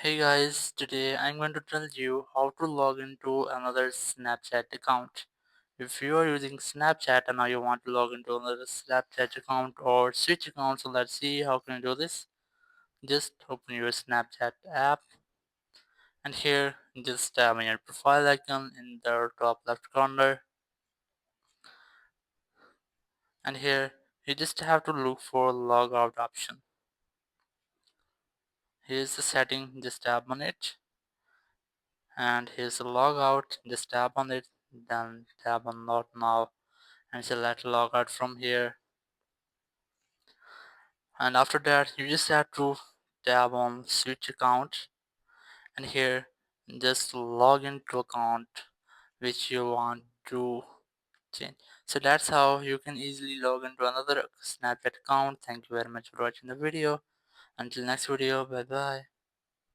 Hey guys, today I'm going to tell you how to log into another Snapchat account. If you are using Snapchat and now you want to log into another Snapchat account or switch account, so let's see how can you do this. Just open your Snapchat app and here just tap on your profile icon in the top left corner, and here you just have to look for logout option. Here's the setting, just tap on it, and here's the logout, just tap on it, then tap on not now and select logout from here, and after that you just have to tap on switch account, and here just log into account which you want to change. So that's how you can easily log into another Snapchat account. Thank you very much for watching the video. Until next video, bye bye.